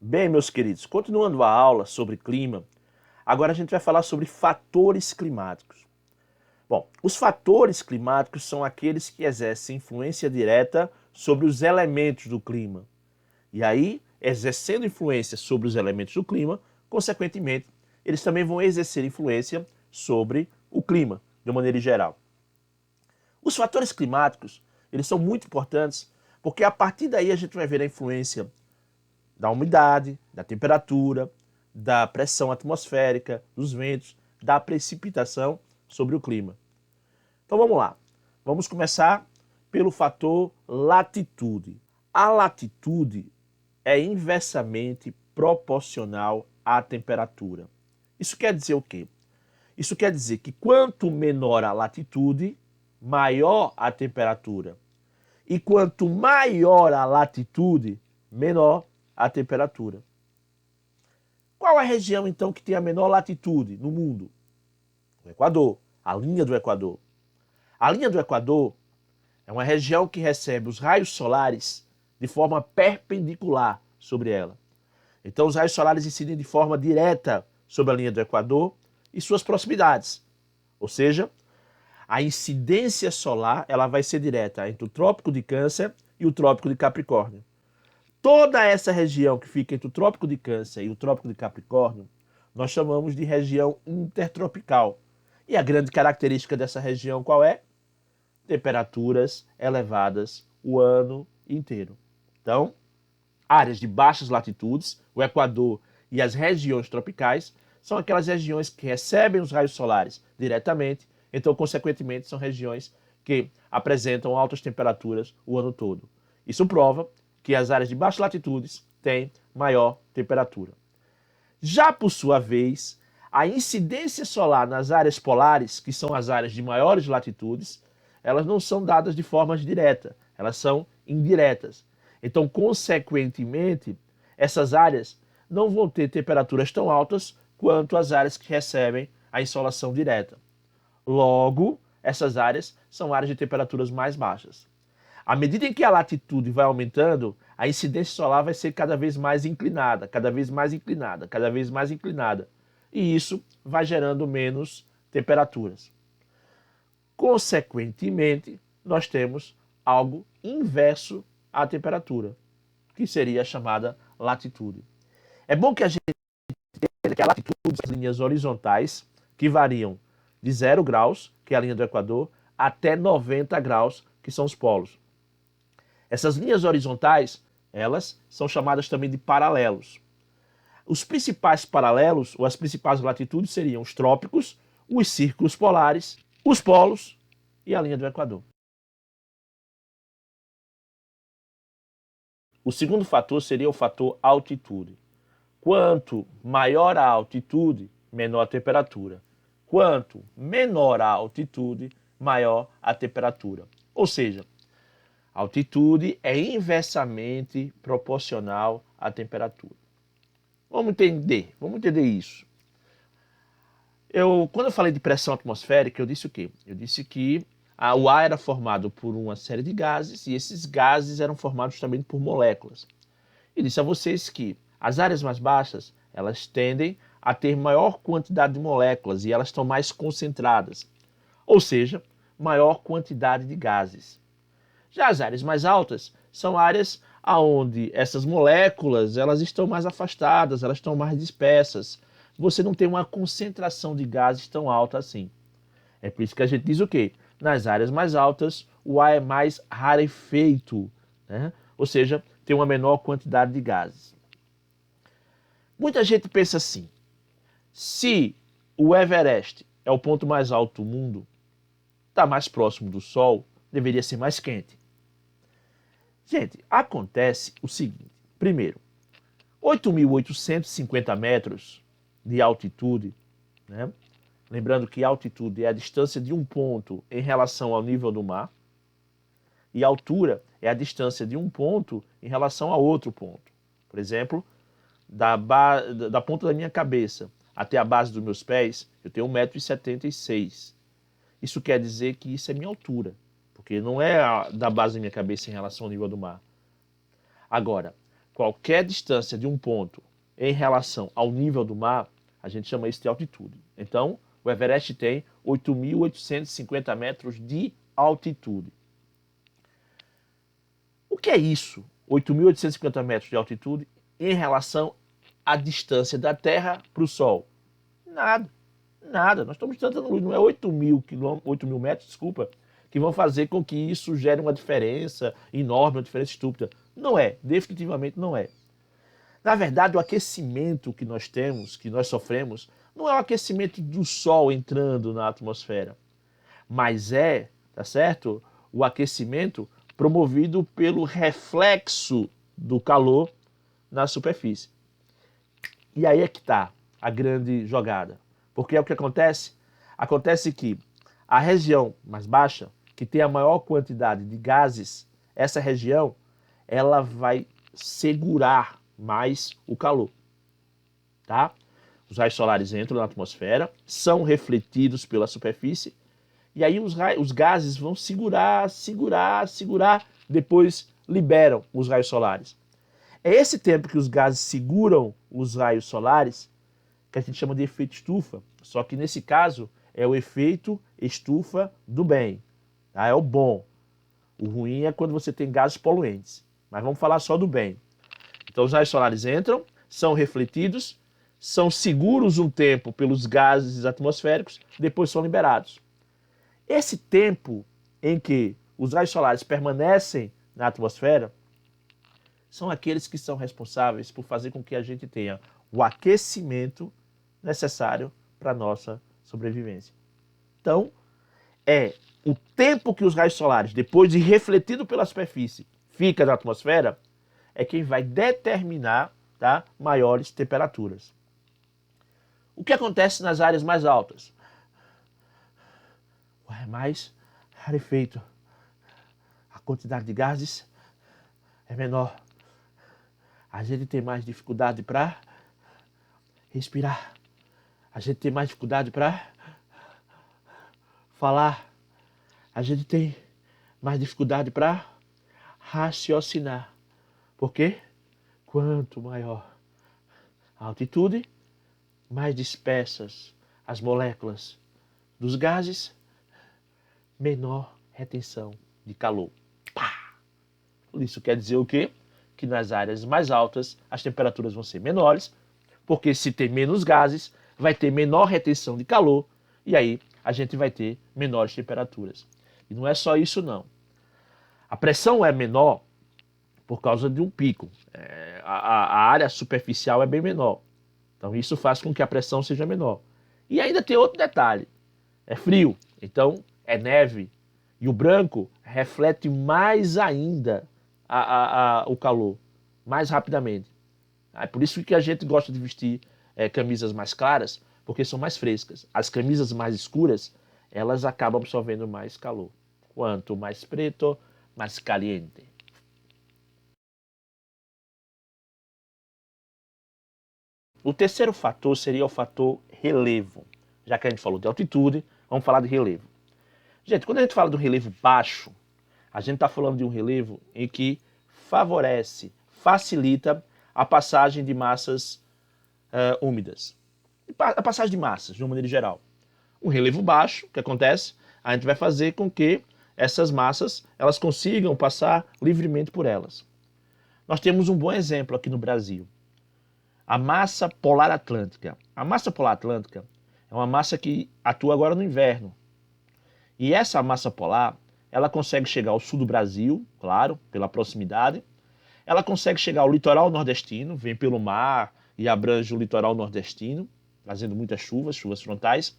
Bem, meus queridos, continuando a aula sobre clima, agora a gente vai falar sobre fatores climáticos. Bom, os fatores climáticos são aqueles que exercem influência direta sobre os elementos do clima. E aí, exercendo influência sobre os elementos do clima, consequentemente, eles também vão exercer influência sobre o clima, de uma maneira geral. Os fatores climáticos, eles são muito importantes, porque a partir daí a gente vai ver a influência da umidade, da temperatura, da pressão atmosférica, dos ventos, da precipitação sobre o clima. Então vamos lá. Vamos começar pelo fator latitude. A latitude é inversamente proporcional à temperatura. Isso quer dizer o quê? Isso quer dizer que quanto menor a latitude, maior a temperatura. E quanto maior a latitude, menor a temperatura. Qual a região, então, que tem a menor latitude no mundo? O Equador, a linha do Equador. A linha do Equador é uma região que recebe os raios solares de forma perpendicular sobre ela. Então, os raios solares incidem de forma direta sobre a linha do Equador e suas proximidades. Ou seja, a incidência solar ela vai ser direta entre o Trópico de Câncer e o Trópico de Capricórnio. Toda essa região que fica entre o Trópico de Câncer e o Trópico de Capricórnio, nós chamamos de região intertropical. E a grande característica dessa região qual é? Temperaturas elevadas o ano inteiro. Então, áreas de baixas latitudes, o Equador e as regiões tropicais, são aquelas regiões que recebem os raios solares diretamente, então, consequentemente, são regiões que apresentam altas temperaturas o ano todo. Isso prova que as áreas de baixas latitudes têm maior temperatura. Já por sua vez, a incidência solar nas áreas polares, que são as áreas de maiores latitudes, elas não são dadas de forma direta, elas são indiretas. Então, consequentemente, essas áreas não vão ter temperaturas tão altas quanto as áreas que recebem a insolação direta. Logo, essas áreas são áreas de temperaturas mais baixas. À medida em que a latitude vai aumentando, a incidência solar vai ser cada vez mais inclinada, cada vez mais inclinada, cada vez mais inclinada. E isso vai gerando menos temperaturas. Consequentemente, nós temos algo inverso à temperatura, que seria a chamada latitude. É bom que a gente entenda que a latitude são as linhas horizontais que variam de 0 graus, que é a linha do Equador, até 90 graus, que são os polos. Essas linhas horizontais, elas são chamadas também de paralelos. Os principais paralelos, ou as principais latitudes, seriam os trópicos, os círculos polares, os polos e a linha do Equador. O segundo fator seria o fator altitude. Quanto maior a altitude, menor a temperatura. Quanto menor a altitude, maior a temperatura. Ou seja, a altitude é inversamente proporcional à temperatura. Vamos entender isso. Quando eu falei de pressão atmosférica, eu disse o quê? Eu disse que o ar era formado por uma série de gases e esses gases eram formados também por moléculas. E disse a vocês que as áreas mais baixas, elas tendem a ter maior quantidade de moléculas e elas estão mais concentradas. Ou seja, maior quantidade de gases. Já as áreas mais altas são áreas onde essas moléculas elas estão mais afastadas, elas estão mais dispersas. Você não tem uma concentração de gases tão alta assim. É por isso que a gente diz o quê? Nas áreas mais altas, o ar é mais rarefeito, né? Ou seja, tem uma menor quantidade de gases. Muita gente pensa assim, se o Everest é o ponto mais alto do mundo, está mais próximo do Sol, deveria ser mais quente. Gente, acontece o seguinte. Primeiro, 8.850 metros de altitude, né? Lembrando que altitude é a distância de um ponto em relação ao nível do mar, e altura é a distância de um ponto em relação a outro ponto. Por exemplo, da ponta da minha cabeça até a base dos meus pés, eu tenho 1,76 m. Isso quer dizer que isso é minha altura, porque não é da base da minha cabeça em relação ao nível do mar. Agora, qualquer distância de um ponto em relação ao nível do mar, a gente chama isso de altitude. Então, o Everest tem 8.850 metros de altitude. O que é isso? 8.850 metros de altitude em relação à distância da Terra para o Sol? Nada. Nada. Nós estamos distante da luz. Não é 8.000 metros, desculpa, que vão fazer com que isso gere uma diferença enorme, uma diferença estúpida. Não é. Definitivamente não é. Na verdade, o aquecimento que nós temos, que nós sofremos, não é o aquecimento do Sol entrando na atmosfera, mas é, tá certo? O aquecimento promovido pelo reflexo do calor na superfície. E aí é que está a grande jogada. Porque é o que acontece? Acontece que a região mais baixa, que tem a maior quantidade de gases, essa região, ela vai segurar mais o calor, tá? Os raios solares entram na atmosfera, são refletidos pela superfície, e aí os gases vão segurar, depois liberam os raios solares. É esse tempo que os gases seguram os raios solares que a gente chama de efeito estufa, só que nesse caso é o efeito estufa do bem, tá? É o bom. O ruim é quando você tem gases poluentes, mas vamos falar só do bem. Então os raios solares entram, são refletidos, são seguros um tempo pelos gases atmosféricos, depois são liberados. Esse tempo em que os raios solares permanecem na atmosfera são aqueles que são responsáveis por fazer com que a gente tenha o aquecimento necessário para a nossa sobrevivência. Então, é o tempo que os raios solares, depois de refletido pela superfície, fica na atmosfera, é quem vai determinar, tá, maiores temperaturas. O que acontece nas áreas mais altas? É mais rarefeito. A quantidade de gases é menor. A gente tem mais dificuldade para respirar. A gente tem mais dificuldade para falar. A gente tem mais dificuldade para raciocinar. Por quê? Quanto maior a altitude, mais dispersas as moléculas dos gases, menor retenção de calor. Pá! Isso quer dizer o quê? Que nas áreas mais altas as temperaturas vão ser menores, porque se tem menos gases, vai ter menor retenção de calor, e aí a gente vai ter menores temperaturas. E não é só isso não. A pressão é menor por causa de um pico. A área superficial é bem menor. Então isso faz com que a pressão seja menor. E ainda tem outro detalhe. É frio, então é neve. E o branco reflete mais ainda o calor, mais rapidamente. É por isso que a gente gosta de vestir camisas mais claras, porque são mais frescas. As camisas mais escuras, elas acabam absorvendo mais calor. Quanto mais preto, mais caliente. O terceiro fator seria o fator relevo. Já que a gente falou de altitude, vamos falar de relevo. Gente, quando a gente fala do relevo baixo, a gente está falando de um relevo em que favorece, facilita a passagem de massas úmidas. A passagem de massas, de uma maneira geral. Um relevo baixo, o que acontece? A gente vai fazer com que essas massas elas consigam passar livremente por elas. Nós temos um bom exemplo aqui no Brasil. A massa polar atlântica. A massa polar atlântica é uma massa que atua agora no inverno. E essa massa polar, ela consegue chegar ao sul do Brasil, claro, pela proximidade. Ela consegue chegar ao litoral nordestino, vem pelo mar e abrange o litoral nordestino, trazendo muitas chuvas, chuvas frontais.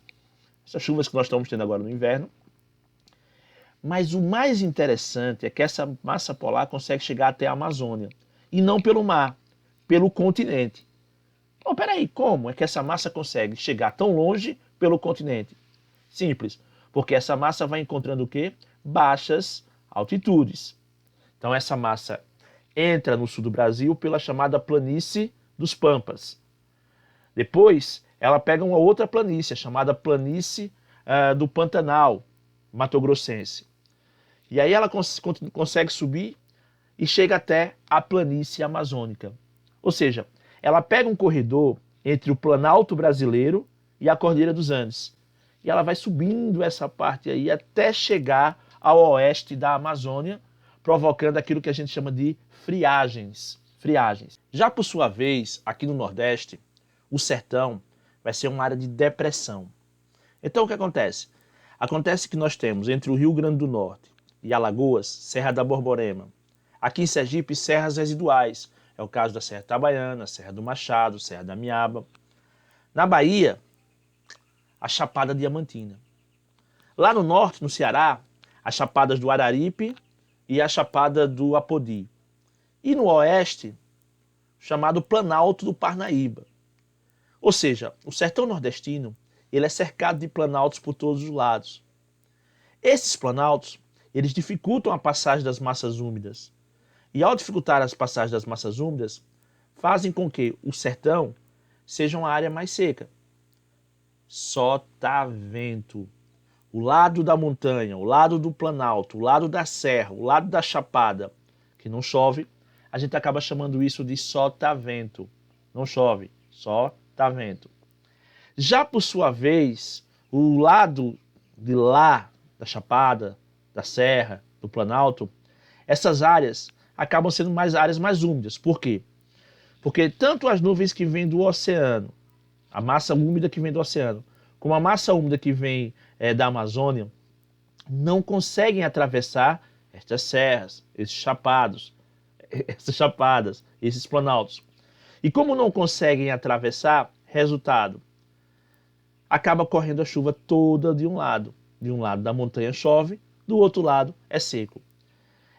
Essas chuvas que nós estamos tendo agora no inverno. Mas o mais interessante é que essa massa polar consegue chegar até a Amazônia. E não pelo mar, pelo continente. Bom, peraí, como é que essa massa consegue chegar tão longe pelo continente? Simples, porque essa massa vai encontrando o quê? Baixas altitudes. Então essa massa entra no sul do Brasil pela chamada planície dos Pampas. Depois ela pega uma outra planície, chamada planície do Pantanal, Mato Grossense. E aí ela consegue subir e chega até a planície amazônica. Ou seja, ela pega um corredor entre o Planalto brasileiro e a Cordilheira dos Andes. E ela vai subindo essa parte aí até chegar ao oeste da Amazônia, provocando aquilo que a gente chama de friagens. Já por sua vez, aqui no Nordeste, o sertão vai ser uma área de depressão. Então o que acontece? Acontece que nós temos entre o Rio Grande do Norte e Alagoas, Serra da Borborema. Aqui em Sergipe, serras residuais. É o caso da Serra Itabaiana, Serra do Machado, Serra da Miaba. Na Bahia, a Chapada Diamantina. Lá no norte, no Ceará, as Chapadas do Araripe e a Chapada do Apodi. E no oeste, chamado Planalto do Parnaíba. Ou seja, o sertão nordestino ele é cercado de planaltos por todos os lados. Esses planaltos eles dificultam a passagem das massas úmidas. E ao dificultar as passagens das massas úmidas, fazem com que o sertão seja uma área mais seca. Só tá vento. O lado da montanha, o lado do planalto, o lado da serra, o lado da chapada, que não chove, a gente acaba chamando isso de sotavento. Não chove, só tá vento. Já por sua vez, o lado de lá, da chapada, da serra, do planalto, essas áreas acabam sendo áreas mais úmidas. Por quê? Porque tanto as nuvens que vêm do oceano, a massa úmida que vem do oceano, como a massa úmida que vem da Amazônia, não conseguem atravessar estas serras, esses chapados, essas chapadas, esses planaltos. E como não conseguem atravessar, resultado, acaba correndo a chuva toda de um lado. De um lado da montanha chove, do outro lado é seco.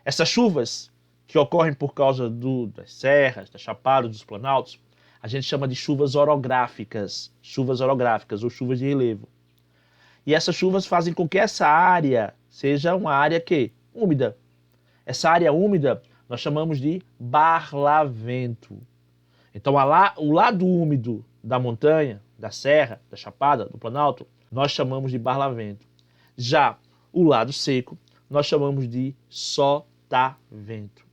Essas chuvas que ocorrem por causa das serras, das chapadas, dos planaltos, a gente chama de chuvas orográficas ou chuvas de relevo. E essas chuvas fazem com que essa área seja uma área úmida. Essa área úmida nós chamamos de barlavento. Então o lado úmido da montanha, da serra, da chapada, do planalto, nós chamamos de barlavento. Já o lado seco nós chamamos de sotavento.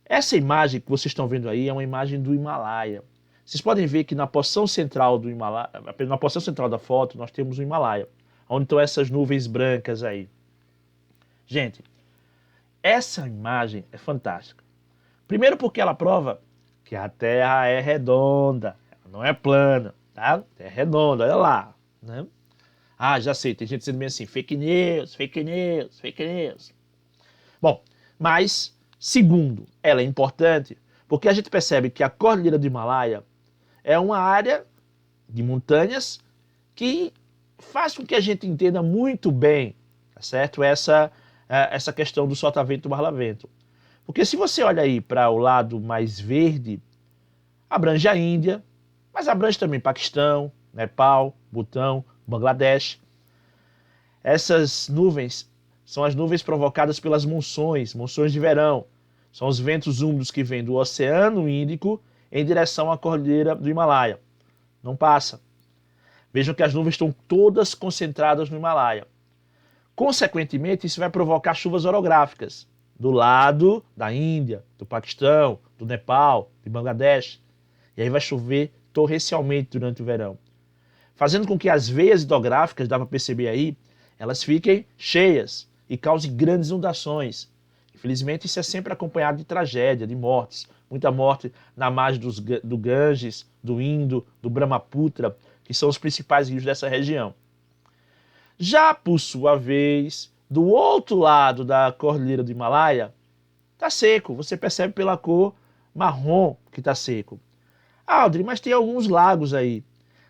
Essa imagem que vocês estão vendo aí é uma imagem do Himalaia. Vocês podem ver que na porção central do Himalaia, na porção central da foto, nós temos o Himalaia, onde estão essas nuvens brancas aí. Gente, essa imagem é fantástica. Primeiro porque ela prova que a Terra é redonda, não é plana, tá? É redonda, olha lá, né? Ah, já sei, tem gente dizendo bem assim, fake news, fake news, fake news. Bom, mas, segundo, ela é importante porque a gente percebe que a Cordilheira do Himalaia é uma área de montanhas que faz com que a gente entenda muito bem, tá certo? Essa questão do sotavento e do barlavento. Porque se você olha aí para o lado mais verde, abrange a Índia, mas abrange também Paquistão, Nepal, Butão, Bangladesh. Essas nuvens são as nuvens provocadas pelas monções de verão. São os ventos úmidos que vêm do Oceano Índico em direção à Cordilheira do Himalaia. Não passa. Vejam que as nuvens estão todas concentradas no Himalaia. Consequentemente, isso vai provocar chuvas orográficas do lado da Índia, do Paquistão, do Nepal, de Bangladesh. E aí vai chover torrencialmente durante o verão, fazendo com que as veias hidrográficas, dá para perceber aí, elas fiquem cheias e causem grandes inundações. Infelizmente, isso é sempre acompanhado de tragédia, de mortes. Muita morte na margem do Ganges, do Indo, do Brahmaputra, que são os principais rios dessa região. Já, por sua vez, do outro lado da Cordilheira do Himalaia, está seco. Você percebe pela cor marrom que está seco. Aldri, mas tem alguns lagos aí.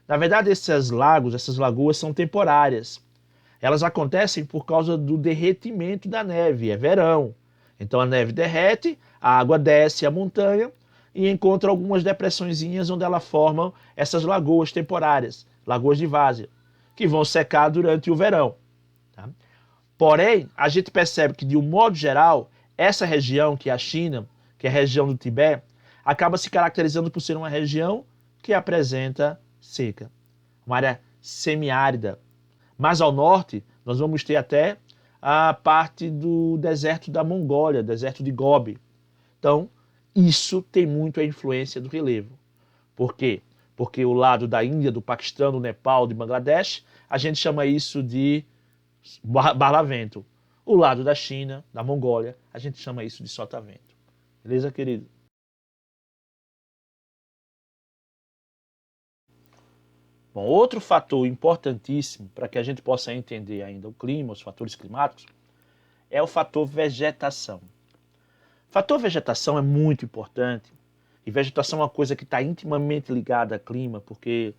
Na verdade, esses lagos, essas lagoas são temporárias. Elas acontecem por causa do derretimento da neve, é verão. Então a neve derrete, a água desce a montanha e encontra algumas depressõezinhas onde ela forma essas lagoas temporárias, lagoas de várzea, que vão secar durante o verão. Tá? Porém, a gente percebe que, de um modo geral, essa região, que é a China, que é a região do Tibete, acaba se caracterizando por ser uma região que apresenta seca, uma área semiárida. Mais ao norte, nós vamos ter até a parte do deserto da Mongólia, deserto de Gobi. Então, isso tem muito a influência do relevo. Por quê? Porque o lado da Índia, do Paquistão, do Nepal, de Bangladesh, a gente chama isso de barlavento. O lado da China, da Mongólia, a gente chama isso de sotavento. Beleza, querido? Bom, outro fator importantíssimo para que a gente possa entender ainda o clima, os fatores climáticos, é o fator vegetação. O fator vegetação é muito importante. E vegetação é uma coisa que está intimamente ligada ao clima, porque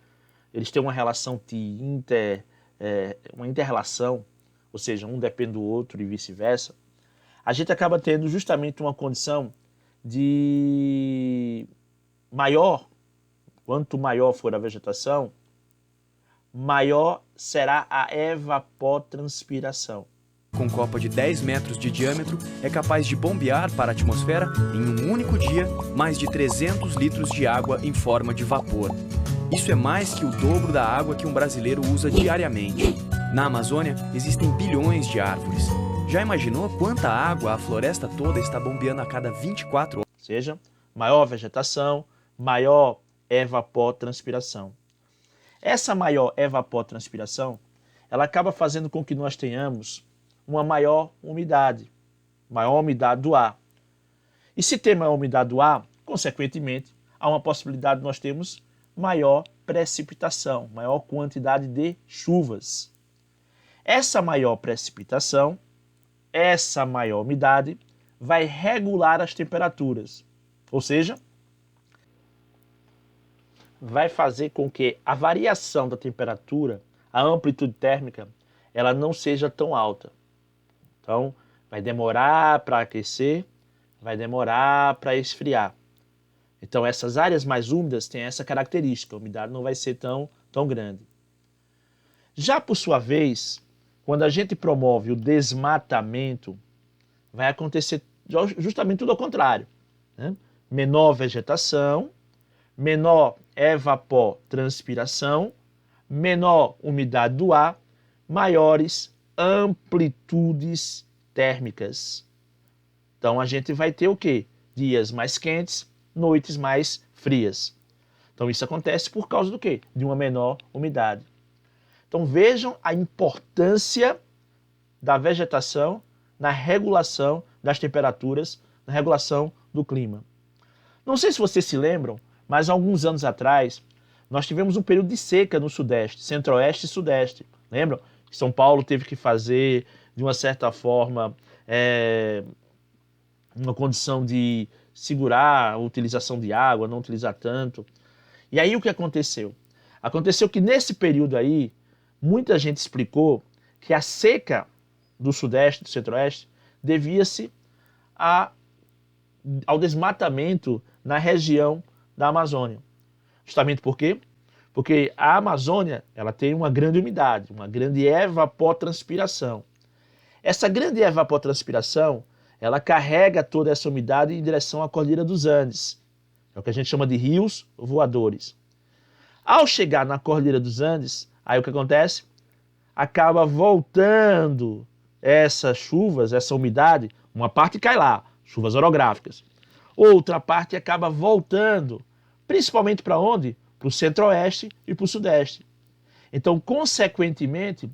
eles têm uma relação uma inter-relação, ou seja, um depende do outro e vice-versa. A gente acaba tendo justamente uma condição de quanto maior for a vegetação, maior será a evapotranspiração. Com copa de 10 metros de diâmetro, é capaz de bombear para a atmosfera, em um único dia, mais de 300 litros de água em forma de vapor. Isso é mais que o dobro da água que um brasileiro usa diariamente. Na Amazônia, existem bilhões de árvores. Já imaginou quanta água a floresta toda está bombeando a cada 24 horas? Ou seja, maior vegetação, maior evapotranspiração. Essa maior evapotranspiração, ela acaba fazendo com que nós tenhamos uma maior umidade do ar. E se tem maior umidade do ar, consequentemente, há uma possibilidade de nós termos maior precipitação, maior quantidade de chuvas. Essa maior precipitação, essa maior umidade, vai regular as temperaturas. Ou seja, vai fazer com que a variação da temperatura, a amplitude térmica, ela não seja tão alta. Então, vai demorar para aquecer, vai demorar para esfriar. Então, essas áreas mais úmidas têm essa característica, a umidade não vai ser tão grande. Já por sua vez, quando a gente promove o desmatamento, vai acontecer justamente tudo ao contrário, né? Menor vegetação, menor evapotranspiração, menor umidade do ar, maiores amplitudes térmicas. Então a gente vai ter o quê? Dias mais quentes, noites mais frias. Então isso acontece por causa do quê? De uma menor umidade. Então vejam a importância da vegetação na regulação das temperaturas, na regulação do clima. Não sei se vocês se lembram, mas há alguns anos atrás nós tivemos um período de seca no Sudeste, Centro-Oeste e Sudeste. Lembram? São Paulo teve que fazer, de uma certa forma, uma condição de segurar a utilização de água, não utilizar tanto. E aí o que aconteceu? Aconteceu que nesse período aí, muita gente explicou que a seca do Sudeste, do Centro-Oeste, devia-se ao desmatamento na região da Amazônia. Justamente por quê? Porque a Amazônia ela tem uma grande umidade, uma grande evapotranspiração. Essa grande evapotranspiração, ela carrega toda essa umidade em direção à Cordilheira dos Andes. É o que a gente chama de rios voadores. Ao chegar na Cordilheira dos Andes, aí o que acontece? Acaba voltando essas chuvas, essa umidade, uma parte cai lá, chuvas orográficas. Outra parte acaba voltando, principalmente para onde? Para o Centro-Oeste e para o Sudeste. Então, consequentemente,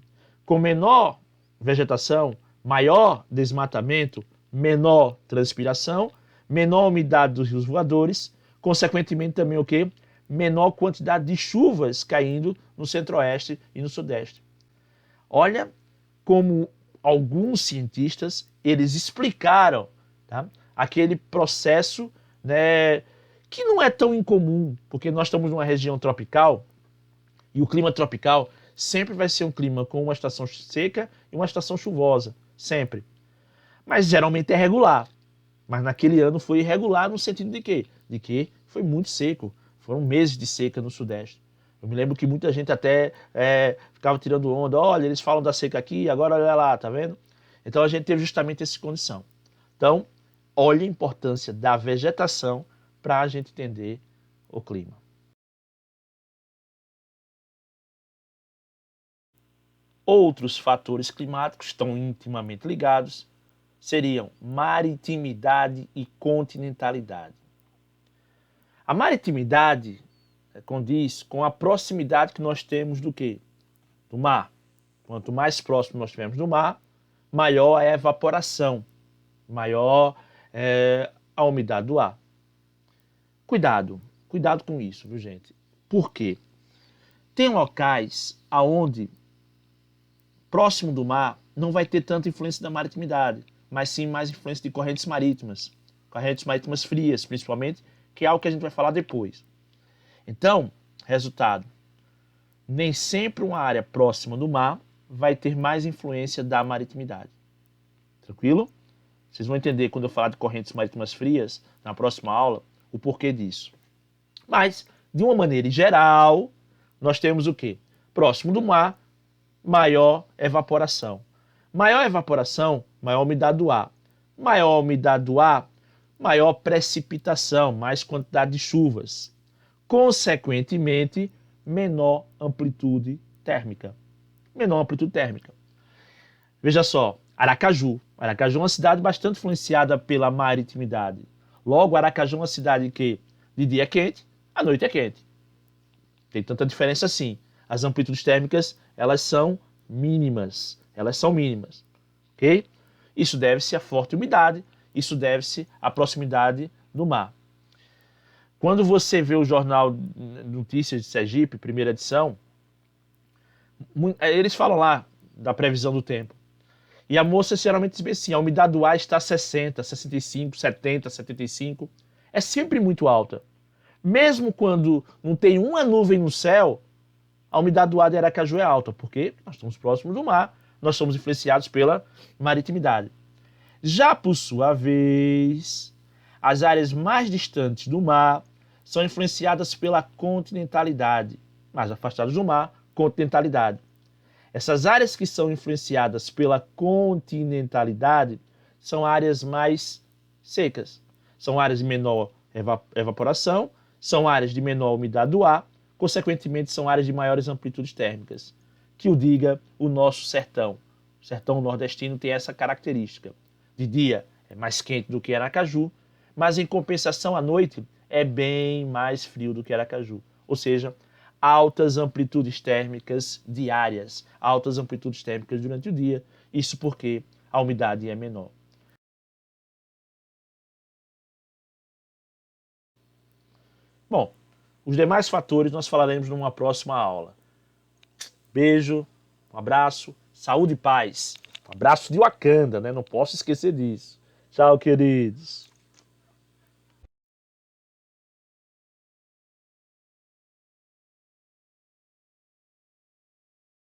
com menor vegetação, maior desmatamento, menor transpiração, menor umidade dos rios voadores, consequentemente também o quê? Menor quantidade de chuvas caindo no Centro-Oeste e no Sudeste. Olha como alguns cientistas eles explicaram, tá, aquele processo, né, que não é tão incomum, porque nós estamos numa região tropical e o clima tropical sempre vai ser um clima com uma estação seca e uma estação chuvosa, sempre. Mas geralmente é regular. Mas naquele ano foi irregular no sentido de quê? De que foi muito seco. Foram meses de seca no Sudeste. Eu me lembro que muita gente até ficava tirando onda. Olha, eles falam da seca aqui, agora olha lá, tá vendo? Então a gente teve justamente essa condição. Então, olha a importância da vegetação para a gente entender o clima. outros fatores climáticos estão intimamente ligados, seriam maritimidade e continentalidade. A maritimidade condiz com a proximidade que nós temos do quê? Do mar. Quanto mais próximo nós estivermos do mar, maior é a evaporação, maior é a umidade do ar. Cuidado com isso, viu, gente? Por quê? Tem locais aonde próximo do mar não vai ter tanta influência da maritimidade, mas sim mais influência de correntes marítimas frias, principalmente, que é algo que a gente vai falar depois. Então, resultado, nem sempre uma área próxima do mar vai ter mais influência da maritimidade. Tranquilo? Vocês vão entender quando eu falar de correntes marítimas frias, na próxima aula, o porquê disso. Mas, de uma maneira geral, nós temos o quê? Próximo do mar, maior evaporação. Maior evaporação, maior umidade do ar. Maior umidade do ar, maior precipitação, mais quantidade de chuvas. Consequentemente, menor amplitude térmica. Menor amplitude térmica. Veja só, Aracaju. Aracaju é uma cidade bastante influenciada pela maritimidade. Logo, Aracaju é uma cidade que de dia é quente, à noite é quente. Tem tanta diferença assim. As amplitudes térmicas, elas são mínimas. Ok? Isso deve-se à forte umidade, isso deve-se à proximidade do mar. Quando você vê o jornal Notícias de Sergipe, primeira edição, eles falam lá da previsão do tempo. E a moça geralmente diz assim, a umidade do ar está 60, 65, 70, 75. É sempre muito alta. Mesmo quando não tem uma nuvem no céu, a umidade do ar de Aracaju é alta, porque nós estamos próximos do mar, nós somos influenciados pela maritimidade. Já por sua vez, as áreas mais distantes do mar são influenciadas pela continentalidade. Mais afastadas do mar, continentalidade. Essas áreas que são influenciadas pela continentalidade são áreas mais secas. São áreas de menor evaporação, são áreas de menor umidade do ar, consequentemente são áreas de maiores amplitudes térmicas. Que o diga o nosso sertão. O sertão nordestino tem essa característica. De dia é mais quente do que Aracaju, mas em compensação à noite é bem mais frio do que Aracaju. Ou seja, altas amplitudes térmicas diárias, altas amplitudes térmicas durante o dia, isso porque a umidade é menor. Bom, os demais fatores nós falaremos numa próxima aula. Beijo, um abraço, saúde e paz. Um abraço de Wakanda, né? Não posso esquecer disso. Tchau, queridos.